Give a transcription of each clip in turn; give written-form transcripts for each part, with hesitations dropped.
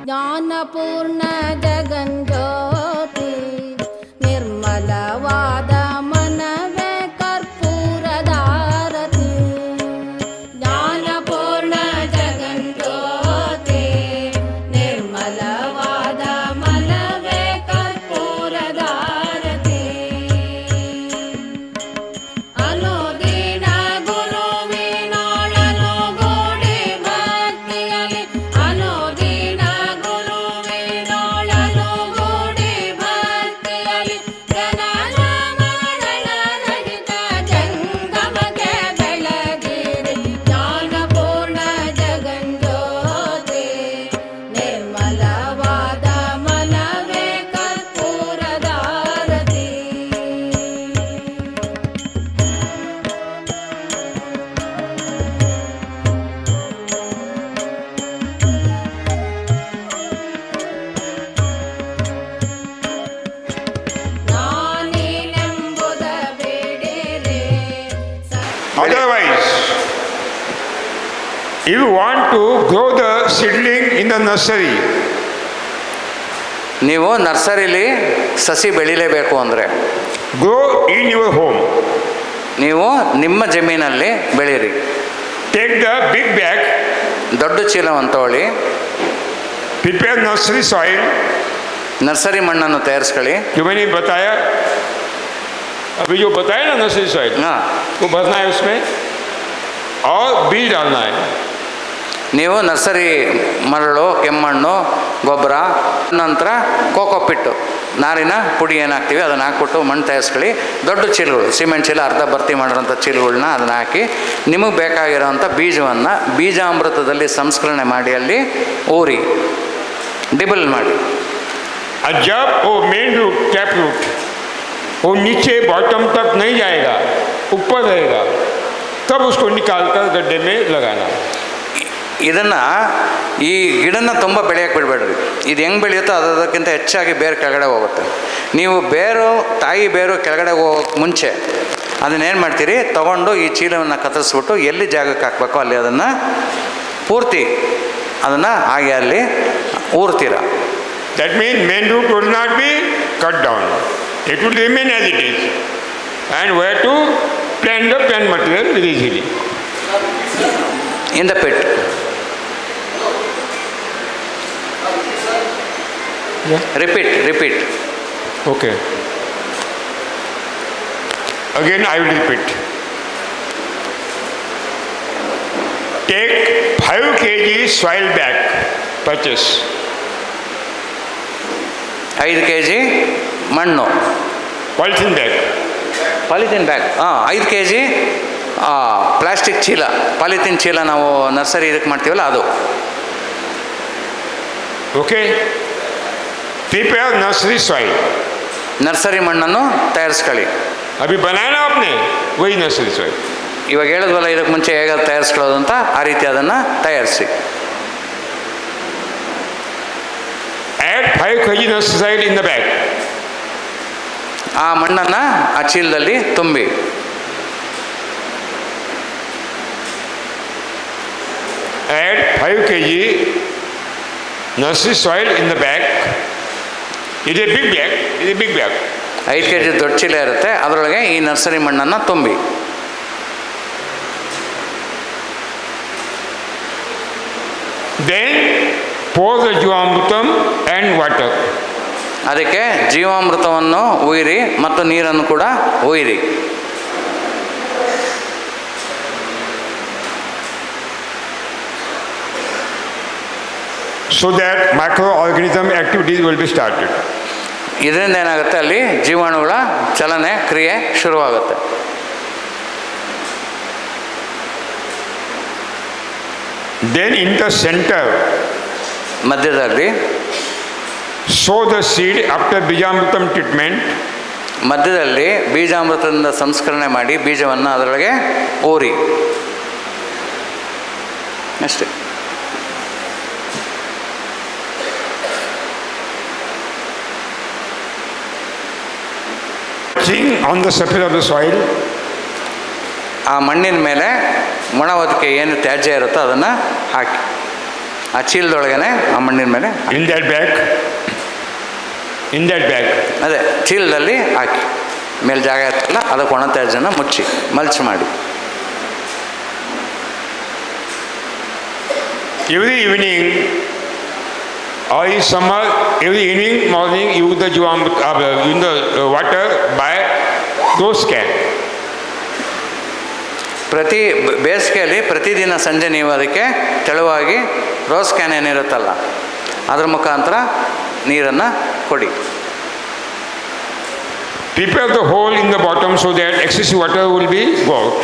ಜ್ಞಾನಪೂರ್ಣ ಜಗಜ್ಯೋತಿ ನಿರ್ಮಲವಾದ ಮನವೇ ಕರ್ಪೂರದಾರತಿ. ಜ್ಞಾನಪೂರ್ಣ ಜಗಜ್ಯೋತಿ ನಿರ್ಮಲವಾದ ಮನವೇ ಕರ್ಪೂರದಾರತಿ. ಅನುದಿನ ಗುರುವಿನೊಳನು ಗೂಡಿ ಭಕ್ತಿಯಲಿ, ಅನುದಿನ ಗುರುವಿನೊಳನು ಗೂಡಿ ಭಕ್ತಿಯಲಿ, ಜನನ ಮರಣ ರಹಿತ ಜಂಗಮಕ್ಕೆ ಬೆಳಗಿರಿ. ಜ್ಞಾನಪೂರ್ಣ ಜಗಜ್ಯೋತಿ ನಿರ್ಮಲವಾದ ಮನವೇ ಕರ್ಪೂರದಾರತಿ. ನಾನೇನೆಂಬುದ ಬೇಡಿರೆ Otherwise, if you want to grow the seedling in the nursery, ನೀವು ನರ್ಸರಿಲಿ ಸಸಿ ಬೆಳಿಲೇಬೇಕು ಅಂದರೆ grow in your home. ನೀವು ನಿಮ್ಮ ಜಮೀನಲ್ಲಿ ಬೆಳೀರಿ. Take the big bag, ದೊಡ್ಡ ಚೀಲವನ್ನು ತಗೊಳ್ಳಿ, prepare nursery soil. ನರ್ಸರಿ ಮಣ್ಣನ್ನು ತಯಾರಿಸ್ಕೊಳ್ಳಿ. जो मैंने बताया, अभी जो बताया ना नर्सरी सॉइल, ಹಾಂ, वो भरना है उसमें और बीज डालना है. ನೀವು ನರ್ಸರಿ ಮರಳು, ಕೆಮ್ಮಣ್ಣು, ಗೊಬ್ಬರ, ನಂತರ ಕೋಕೋಪಿಟ್ಟು ನಾರಿನ ಪುಡಿ ಏನಾಗ್ತೀವಿ ಅದನ್ನು ಹಾಕ್ಬಿಟ್ಟು ಮಣ್ಣು ತಯಾರಿಸ್ಕೊಳ್ಳಿ. ದೊಡ್ಡ ಚೀಲಗಳು, ಸಿಮೆಂಟ್ ಚೀಲ ಅರ್ಧ ಭರ್ತಿ ಮಾಡಿರೋಂಥ ಚೀಲಗಳನ್ನ ಅದನ್ನು ಹಾಕಿ ನಿಮಗೆ ಬೇಕಾಗಿರೋಂಥ ಬೀಜವನ್ನು ಬೀಜಾಮೃತದಲ್ಲಿ ಸಂಸ್ಕರಣೆ ಮಾಡಿ ಅಲ್ಲಿ ಊರಿ ಡಿಬಲ್ ಮಾಡಿ. और जब वो मेन रूट, कैप रूट, वो नीचे बॉटम तक नहीं जाएगा, ऊपर रहेगा, तब उसको निकालकर गड्ढे में लगाना. ಇದನ್ನು ಈ ಗಿಡನ ತುಂಬ ಬೆಳೆಯೋಕ್ಕೆ ಬಿಡಬೇಡ್ರಿ. ಇದು ಹೆಂಗೆ ಬೆಳೆಯುತ್ತೋ ಅದಕ್ಕಿಂತ ಹೆಚ್ಚಾಗಿ ಬೇರು ಕೆಳಗಡೆ ಹೋಗುತ್ತೆ. ನೀವು ಬೇರು, ತಾಯಿ ಬೇರು ಕೆಳಗಡೆ ಹೋಗೋಕ್ಕೆ ಮುಂಚೆ ಅದನ್ನೇನು ಮಾಡ್ತೀರಿ, ತೊಗೊಂಡು ಈ ಚೀಲವನ್ನು ಕತ್ತರಿಸ್ಬಿಟ್ಟು ಎಲ್ಲಿ ಜಾಗಕ್ಕೆ ಹಾಕಬೇಕೋ ಅಲ್ಲಿ ಅದನ್ನು ಪೂರ್ತಿ ಅದನ್ನು ಹಾಗೆ ಅಲ್ಲಿ ಊರ್ತೀರ. That means main root will not be cut down. It will remain as it is. And where to plant the plant material very easily. In the pit. Yeah. Repeat. Okay. Again I will repeat. Take 5 kg soil bag, purchase. 5 kg ಮಣ್ಣು, Polythene bag. Polythene bag. 5 kg plastic ಚೀಲ, polythene ಚೀಲ ನಾವು nursery ಇದಕ್ಕೆ ಮಾಡ್ತೀವಲ್ಲ ಅದು. Okay. Prepare nursery soil. Nursery ಮಣ್ಣನ್ನು ತಯಾರಿಸ್ಕೊಳ್ಳಿ. अभी बनाया ना आपने, वही nursery soil. ಇವಾಗ ಹೇಳಿದ್ವಲ್ಲ ಇದಕ್ಕೆ ಮುಂಚೆ ಹೇಗೆ ತಯಾರಿಸ್ಕೊಳ್ಳೋದು ಅಂತ, ಆ ರೀತಿ ಅದನ್ನು ತಯಾರಿಸಿ. Add 5 kg nursery soil in the bag. ಆ ಮಣ್ಣನ್ನು ಆ ಚೀಲದಲ್ಲಿ ತುಂಬಿ. Add 5 kg nursery soil in the bag. It is a big bag. 5 kg ದೊಡ್ಡ ಚೀಲ ಇರುತ್ತೆ, ಅದರೊಳಗೆ ಈ ನರ್ಸರಿ ಮಣ್ಣನ್ನು ತುಂಬಿ. Then pour the Jivamrutam and water. ಅದಕ್ಕೆ ಜೀವಾಮೃತವನ್ನು ಉಯಿರಿ ಮತ್ತು ನೀರನ್ನು ಕೂಡ ಉಯಿರಿ. So that microorganism activities will be started. ಇದರಿಂದ ಏನಾಗುತ್ತೆ, ಅಲ್ಲಿ ಜೀವಾಣುಗಳ ಚಲನೆ ಕ್ರಿಯೆ ಶುರುವಾಗುತ್ತೆ. Then in the center, ಮಧ್ಯದಲ್ಲಿ sow the seed after Bijamrutam treatment. ಮಧ್ಯದಲ್ಲಿ ಬೀಜಾಮೃತದಿಂದ ಸಂಸ್ಕರಣೆ ಮಾಡಿ ಬೀಜವನ್ನು ಅದರೊಳಗೆ ಊರಿ. ಅಷ್ಟೇ. On the surface of the soil, ಆ ಮಣ್ಣಿನ ಮೇಲೆ ಒಣ ಹೊದಿಕೆ ಏನು ತ್ಯಾಜ್ಯ ಇರುತ್ತೋ ಅದನ್ನು ಹಾಕಿ ಆ ಚೀಲದೊಳಗನೆ ಆ ಮಣ್ಣಿನ ಮೇಲೆ In that bag. In that bag. ಅದೇ ಚೀಲದಲ್ಲಿ ಹಾಕಿ ಮೇಲೆ ಜಾಗ ಇರ್ತಲ್ಲ ಅದಕ್ಕೆ ಒಣ ತ್ಯಾಜ್ಯನ ಮುಚ್ಚಿ ಮಲ್ಚ್ ಮಾಡಿ. Every evening or in summer, every evening, morning, use the water by those can. ಪ್ರತಿ ಬೇಸಿಗೆಯಲ್ಲಿ ಪ್ರತಿದಿನ ಸಂಜೆ ನೀವು ಅದಕ್ಕೆ ತೆಳುವಾಗಿ ರೋಸ್ ಕ್ಯಾನ್ ಏನಿರುತ್ತಲ್ಲ ಅದ್ರ ಮುಖಾಂತರ ನೀರನ್ನು ಕೊಡಿ. Prepare the hole in the bottom so that excess water will be go out.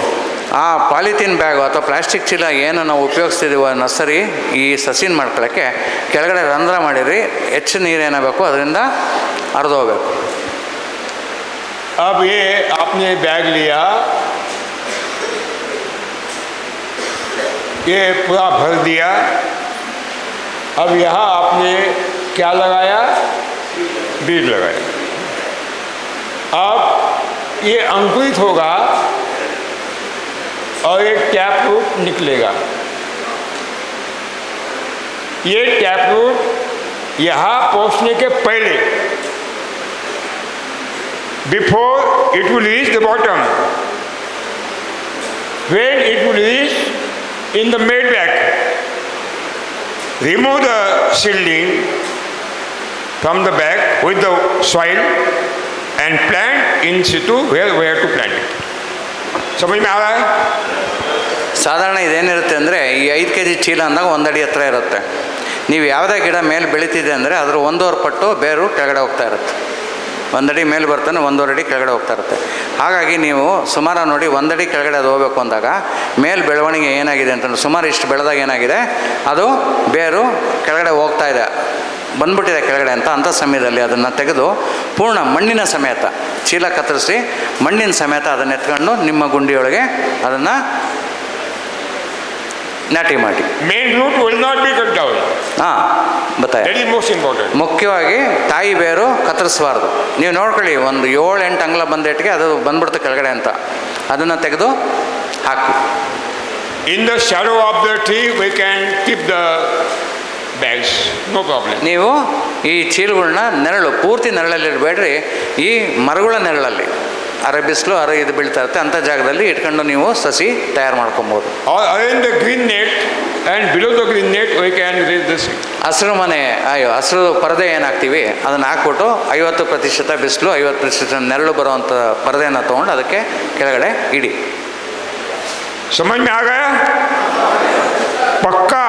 ಆ ಪಾಲಿಥೀನ್ ಬ್ಯಾಗು ಅಥವಾ ಪ್ಲಾಸ್ಟಿಕ್ ಚೀಲ ಏನು ನಾವು ಉಪಯೋಗಿಸ್ತಿದ್ದೀವೋ ನರ್ಸರಿ ಈ ಸಸಿನ ಮಾಡ್ಕೊಳ್ಳೋಕ್ಕೆ ಕೆಳಗಡೆ ರಂಧ್ರ ಮಾಡಿರಿ, ಹೆಚ್ಚು ನೀರೇನಾಗಬೇಕು ಅದರಿಂದ ಹರಿದೋಗ್ಬೇಕು. अब ये आपने बैग लिया, ये पूरा भर दिया. अब यहाँ आपने क्या लगाया? बीज लगाया. अब ये अंकुरित होगा और एक टैप रूट निकलेगा. ये टैप रूट यहाँ पहुँचने के पहले, before it will reach the bottom, when it will reach in the made bag, remove the seedling from the bag with the soil and plant in situ where to plant it. समझ में आ रहा है? ಸಾಧಾರಣ ಇದೇನಿರುತ್ತೆ ಅಂದರೆ ಈ 5 kg ಚೀಲ ಅಂದಾಗ 1 ಅಡಿ ಹತ್ರ ಇರುತ್ತೆ. ನೀವು ಯಾವುದೇ ಗಿಡ ಮೇಲೆ ಬೆಳೀತಿದೆ ಅಂದರೆ ಅದರ 1.5 ಪಟ್ಟು ಬೇರು ಕೆಳಗಡೆ ಹೋಗ್ತಾ ಇರುತ್ತೆ. 1 ಅಡಿ ಮೇಲೆ ಬರ್ತಾನೆ 1.5 ಅಡಿ ಕೆಳಗಡೆ ಹೋಗ್ತಾ ಇರುತ್ತೆ. ಹಾಗಾಗಿ ನೀವು ಸುಮಾರು ನೋಡಿ 1 ಅಡಿ ಕೆಳಗಡೆ ಅದು ಹೋಗಬೇಕು ಅಂದಾಗ ಮೇಲೆ ಬೆಳವಣಿಗೆ ಏನಾಗಿದೆ ಅಂತಂದ್ರೆ ಸುಮಾರು ಇಷ್ಟು ಬೆಳೆದಾಗ ಏನಾಗಿದೆ ಅದು ಬೇರು ಕೆಳಗಡೆ ಹೋಗ್ತಾ ಇದೆ, ಬಂದ್ಬಿಟ್ಟಿದೆ ಕೆಳಗಡೆ ಅಂಥ ಸಮಯದಲ್ಲಿ ಅದನ್ನು ತೆಗೆದು ಪೂರ್ಣ ಮಣ್ಣಿನ ಸಮೇತ ಚೀಲ ಕತ್ತರಿಸಿ ಮಣ್ಣಿನ ಸಮೇತ ಅದನ್ನು ಎತ್ಕೊಂಡು ನಿಮ್ಮ ಗುಂಡಿಯೊಳಗೆ ಅದನ್ನು ನಾಟಿ ಮಾಡಿ. Main root will not be cut down. ಹಾಂ ಬತ್ತಾಯ. That is most important. ಮುಖ್ಯವಾಗಿ ತಾಯಿ ಬೇರು ಕತ್ತರಿಸಬಾರ್ದು. ನೀವು ನೋಡ್ಕೊಳ್ಳಿ, ಒಂದು 7-8 ಅಂಗ್ಲ ಬಂದೇಟಿಗೆ ಅದು ಬಂದ್ಬಿಡ್ತು ಕೆಳಗಡೆ ಅಂತ, ಅದನ್ನು ತೆಗೆದು ಹಾಕಿ. In the shadow of the tree we can keep the bags, no problem. ನೀವು ಈ ಚೀಲಗಳನ್ನ ನೆರಳು ಪೂರ್ತಿ ನೆರಳಲ್ಲಿ ಇಡಬೇಡ್ರಿ, ಈ ಮರಗಳ ನೆರಳಲ್ಲಿ ಅರೆ ಬಿಸಿಲು ಇದು ಬೀಳ್ತಾ ಇರುತ್ತೆ ಅಂಥ ಜಾಗದಲ್ಲಿ ಇಟ್ಕೊಂಡು ನೀವು ಸಸಿ ತಯಾರು ಮಾಡ್ಕೊಬೋದು. Or in the green net and below the green net we can raise this. ಹಸಿರು ಮನೆ ಹಸಿರು ಪರದೆ ಏನಾಗ್ತೀವಿ ಅದನ್ನು ಹಾಕ್ಬಿಟ್ಟು 50% ಬಿಸಿಲು 50% ನೆರಳು ಬರುವಂಥ ಪರದೆಯನ್ನು ತೊಗೊಂಡು ಅದಕ್ಕೆ ಕೆಳಗಡೆ ಇಡಿ. समझ में आ गया? पक्का